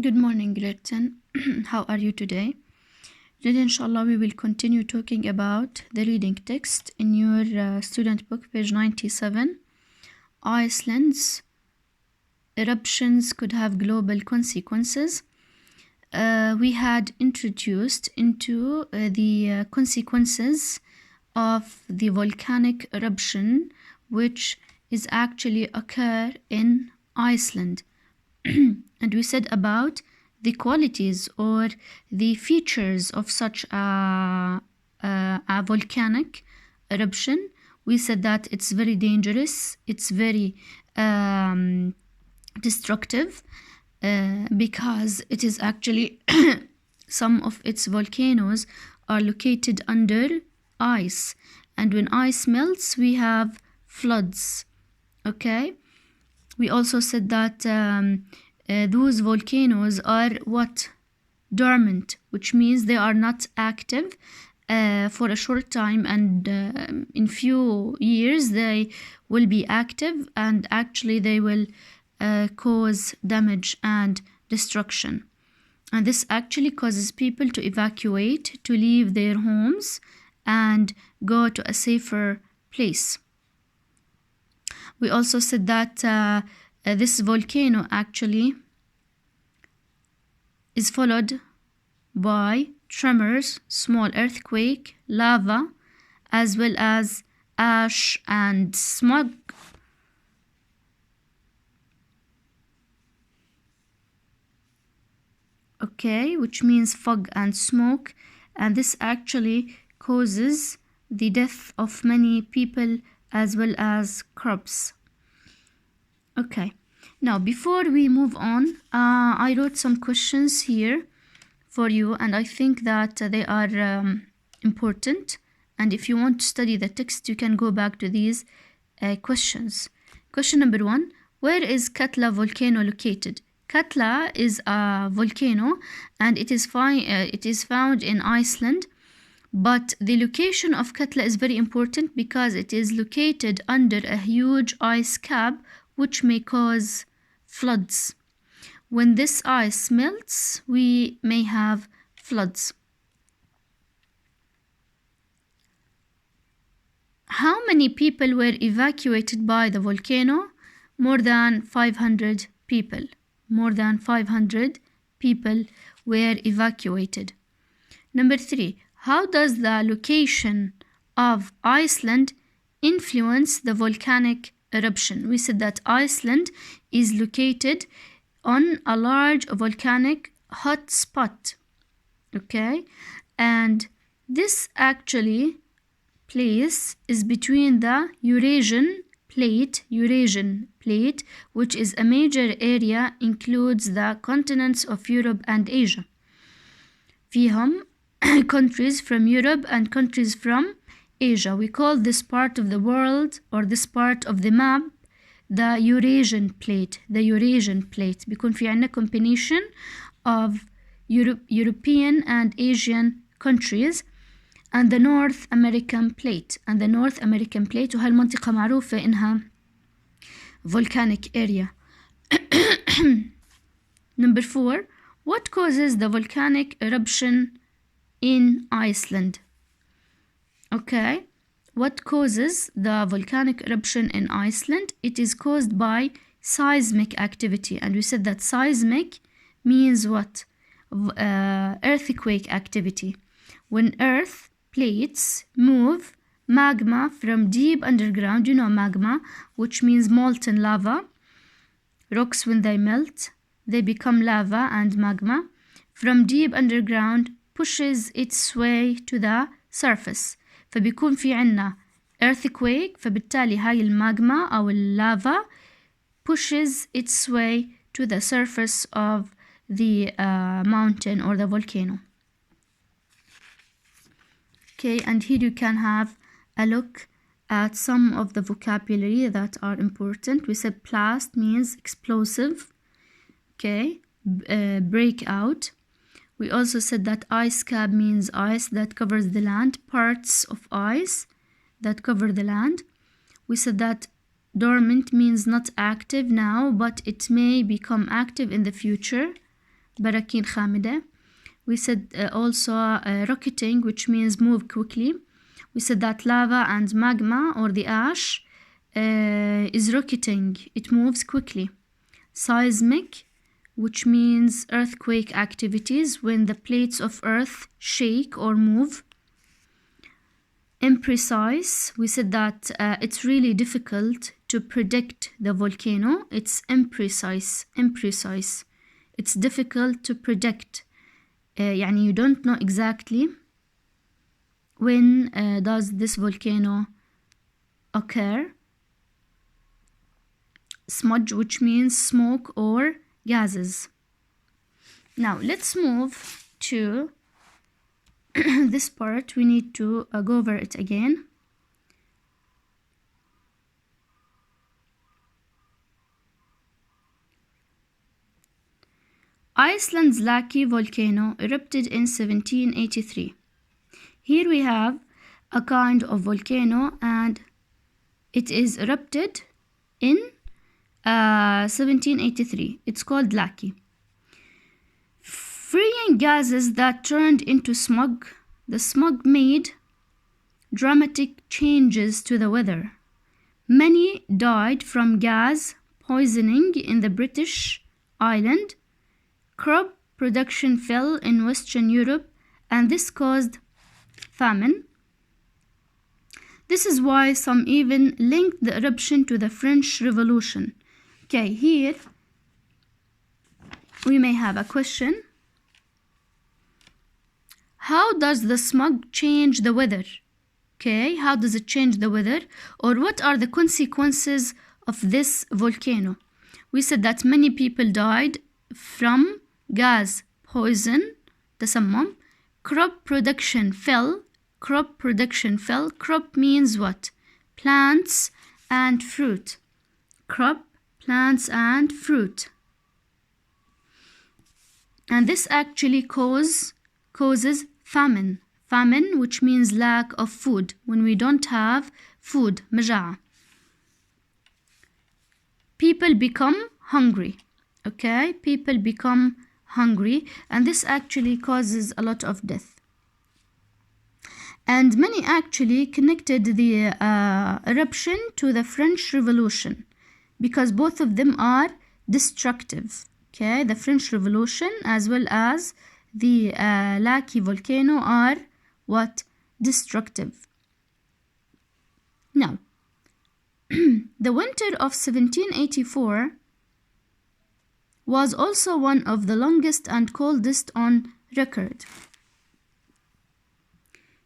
Good morning, grade 10. How are you today? Today, inshallah, we will continue talking about the reading text in your student book, page 97. Iceland's eruptions could have global consequences. We had introduced into the consequences of the volcanic eruption, which is actually occur in Iceland. And we said about the qualities or the features of such a volcanic eruption. We said that it's very dangerous, it's very destructive, because it is actually some of its volcanoes are located under ice, and when ice melts we have floods. Okay, we also said that those volcanoes are dormant, which means they are not active for a short time, and in few years they will be active, and actually they will cause damage and destruction. And this actually causes people to evacuate, to leave their homes and go to a safer place. We also said that this volcano actually is followed by tremors, small earthquake, lava, as well as ash and smog. Okay, which means fog and smoke, and this actually causes the death of many people as well as crops. Okay, now before we move on, I wrote some questions here for you, and I think that they are important, and if you want to study the text you can go back to these questions. Question number 1, where is Katla volcano located? Katla is a volcano and it is found in Iceland, but the location of Katla is very important because it is located under a huge ice cap which may cause floods. When this ice melts, we may have floods. How many people were evacuated by the volcano? More than 500 people. More than 500 people were evacuated. Number 3, how does the location of Iceland influence the volcanic eruption? We said that Iceland is located on a large volcanic hot spot. Okay, and this actually place is between the Eurasian plate, which is a major area, includes the continents of Europe and Asia. فيهم countries from Europe and countries from Asia. We call this part of the world, or this part of the map, the Eurasian plate. بيكون في عنا combination of European and Asian countries, and the North American plate. وهالمنطقة معروفة إنها volcanic area. Number 4, what causes the volcanic eruption in Iceland? Okay, what causes the volcanic eruption in Iceland? It is caused by seismic activity, and we said that seismic means what? Earthquake activity. When earth plates move magma from deep underground, you know magma, which means molten lava. Rocks, when they melt, they become lava and magma. From deep underground pushes its way to the surface. فبيكون في عنا earthquake, فبالتالي هاي الماغما أو اللافا pushes its way to the surface of the mountain or the volcano. Okay, and here you can have a look at some of the vocabulary that are important. We said blast means explosive. Okay, breakout. We also said that ice cap means ice that covers the land, parts of ice that cover the land. We said that dormant means not active now, but it may become active in the future. براكين خامدة. We said also rocketing, which means move quickly. We said that lava and magma, or the ash, is rocketing. It moves quickly. Seismic, which means earthquake activities when the plates of earth shake or move. Imprecise, we said that it's really difficult to predict the volcano. It's imprecise. It's difficult to predict. يعني you don't know exactly when does this volcano occur. Smog, which means smoke or gases. Now let's move to this part. We need to go over it again. Iceland's Laki volcano erupted in 1783. Here we have a kind of volcano, and it is erupted in 1783. It's called Laki. Freeing gases that turned into smog. The smog made dramatic changes to the weather. Many died from gas poisoning in the British Island. Crop production fell in Western Europe, and this caused famine. This is why some even linked the eruption to the French Revolution. Okay, here we may have a question. How does the smog change the weather? Okay, how does it change the weather? Or what are the consequences of this volcano? We said that many people died from gas poison, تسمم. Crop production fell. Crop means what? Plants and fruit. Crop, plants and fruit. And this actually causes famine. Famine, which means lack of food. When we don't have food, مجاعة. People become hungry. Okay, people become hungry, and this actually causes a lot of death. And many actually connected the eruption to the French Revolution, because both of them are destructive. Okay, the French Revolution as well as the Laki volcano are what? Destructive. Now, the winter of 1784 was also one of the longest and coldest on record.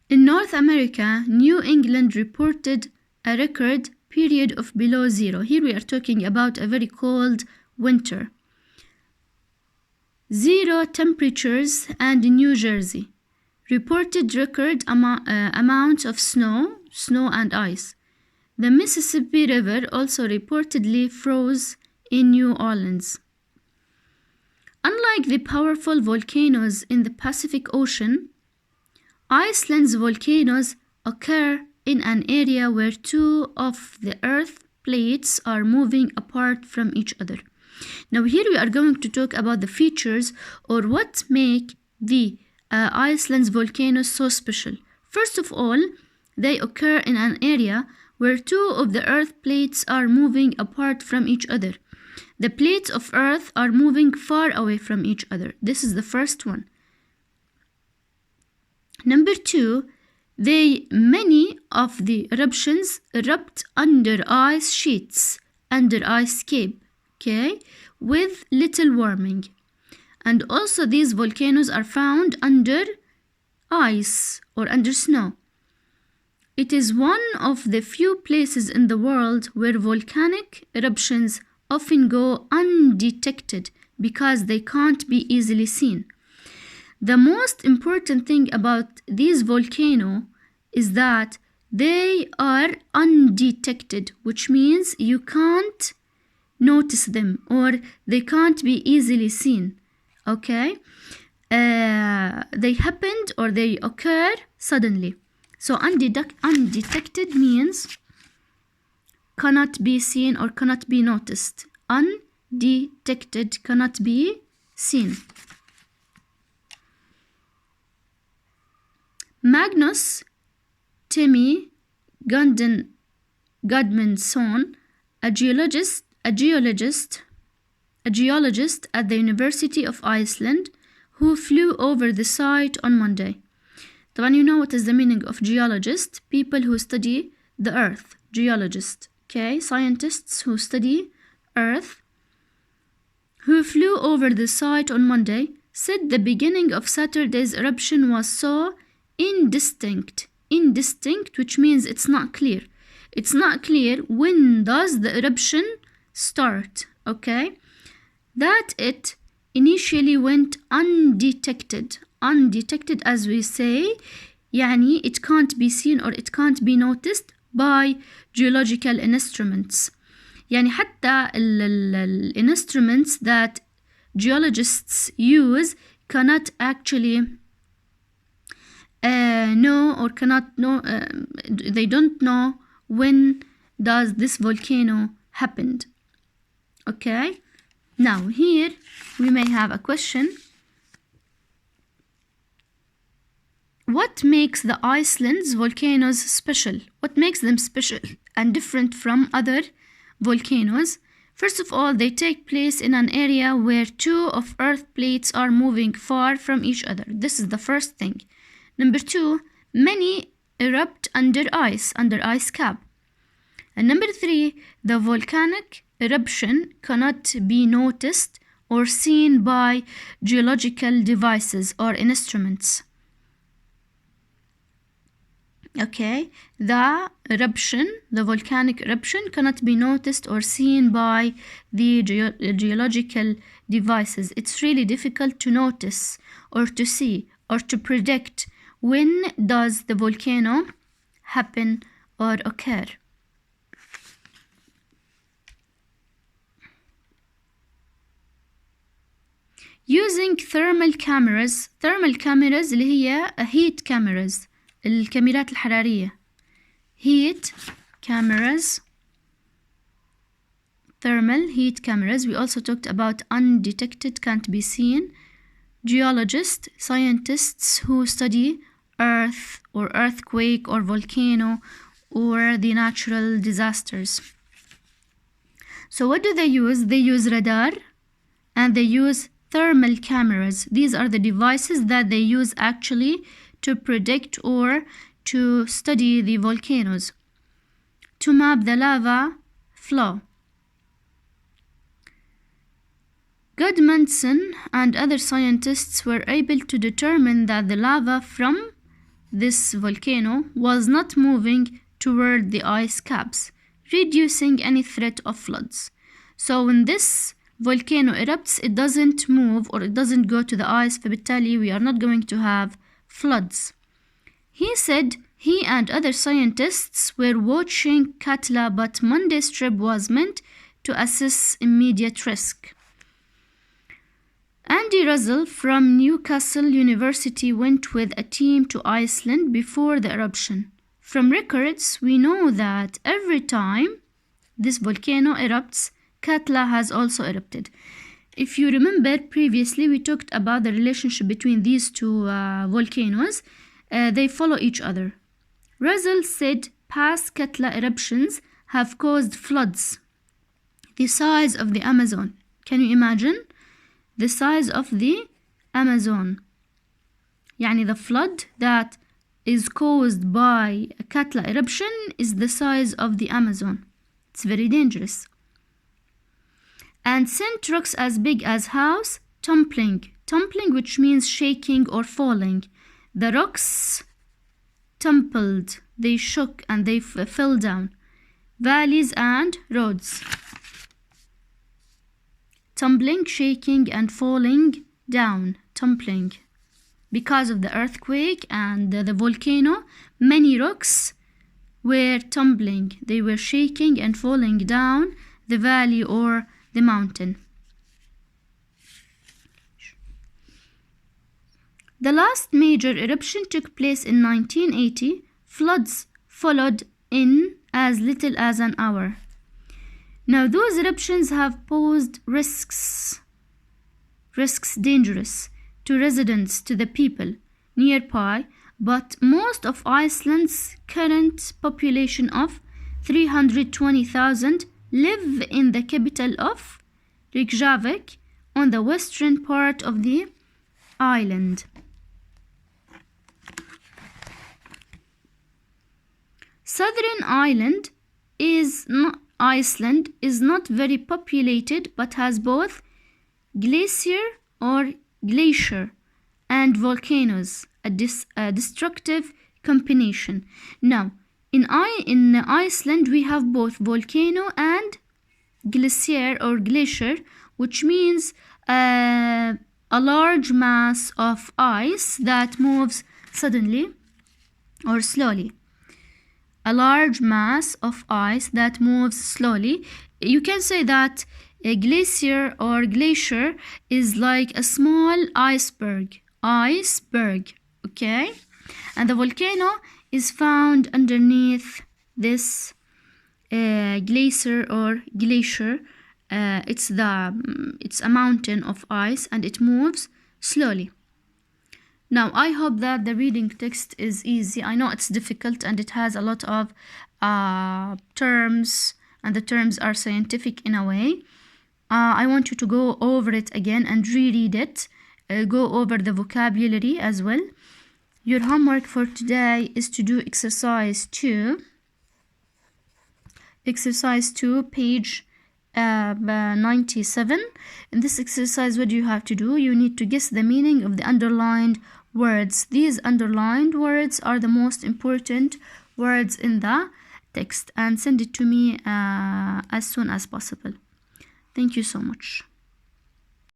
In North America, New England reported a record period of below zero. Here we are talking about a very cold winter. Zero temperatures, and in New Jersey reported record amounts of snow and ice. The Mississippi River also reportedly froze in New Orleans. Unlike the powerful volcanoes in the Pacific Ocean, Iceland's volcanoes occur in an area where two of the Earth plates are moving apart from each other. Now here we are going to talk about the features or what make the Iceland's volcanoes so special. First of all, they occur in an area where two of the Earth plates are moving apart from each other. The plates of Earth are moving far away from each other. This is the first one. Number two, many of the eruptions erupt under ice sheets, under ice cape, okay, with little warming. And also these volcanoes are found under ice or under snow. It is one of the few places in the world where volcanic eruptions often go undetected because they can't be easily seen. The most important thing about these volcanoes is that they are undetected, which means you can't notice them or they can't be easily seen. Okay? They happened or they occur suddenly. So undetected means cannot be seen or cannot be noticed. Undetected, cannot be seen. Magnus Timmy Gudmundsson, a geologist at the University of Iceland, who flew over the site on Monday. طبعا you know what is the meaning of geologist? People who study the earth. Geologist. Okay, scientists who study earth, who flew over the site on Monday, said the beginning of Saturday's eruption was so indistinct, which means it's not clear. It's not clear when does the eruption start, okay? That it initially went undetected as we say, يعني it can't be seen or it can't be noticed by geological instruments. يعني حتى ال instruments that geologists use cannot actually they don't know when does this volcano happened. Okay, now here we may have a question. What makes the Iceland's volcanoes special? What makes them special and different from other volcanoes? First of all, they take place in an area where two of Earth plates are moving far from each other. This is the first thing. Number two, many erupt under ice cap. And number three, the volcanic eruption cannot be noticed or seen by geological devices or instruments. Okay, the volcanic eruption cannot be noticed or seen by the geological devices. It's really difficult to notice or to see or to predict when does the volcano happen or occur. Using thermal cameras اللي هي heat cameras, الكاميرات الحرارية. Heat cameras, thermal heat cameras. We also talked about undetected, can't be seen. Geologists, scientists who study earth or earthquake or volcano or the natural disasters. So what do they use? They use radar and they use thermal cameras. These are the devices that they use actually to predict or to study the volcanoes, to map the lava flow. Gudmundsson and other scientists were able to determine that the lava from this volcano was not moving toward the ice caps, reducing any threat of floods. So when this volcano erupts, it doesn't move or it doesn't go to the ice, فبالتالي we are not going to have floods. He said he and other scientists were watching Katla, but Monday's trip was meant to assess immediate risk. Andy Russell from Newcastle University went with a team to Iceland before the eruption. From records, we know that every time this volcano erupts, Katla has also erupted. If you remember previously, we talked about the relationship between these two volcanoes. They follow each other. Russell said past Katla eruptions have caused floods the size of the Amazon. Can you imagine? The size of the Amazon. يعني the flood that is caused by a Katla eruption is the size of the Amazon. It's very dangerous. And sent rocks as big as house tumbling, which means shaking or falling. The rocks tumbled, they shook and they fell down. Valleys and roads. Tumbling, shaking and falling down, tumbling. Because of the earthquake and the volcano, many rocks were tumbling. They were shaking and falling down the valley or the mountain. The last major eruption took place in 1980. Floods followed in as little as an hour. Now those eruptions have posed risks dangerous to residents, to the people nearby, but most of Iceland's current population of 320,000 live in the capital of Reykjavik on the western part of the island. Southern Iceland is not very populated but has both glacier and volcanoes, a destructive combination. Now, in Iceland we have both volcano and glacier, which means a large mass of ice that moves suddenly or slowly. A large mass of ice that moves slowly. You can say that a glacier is like a small iceberg, okay? And the volcano is found underneath this glacier. It's a mountain of ice and it moves slowly. Now, I hope that the reading text is easy. I know it's difficult and it has a lot of terms, and the terms are scientific in a way. I want you to go over it again and reread it. Go over the vocabulary as well. Your homework for today is to do exercise 2. Exercise 2, page 97. In this exercise, what do you have to do? You need to guess the meaning of the underlined words. These underlined words are the most important words in the text, and send it to me as soon as possible. Thank you so much.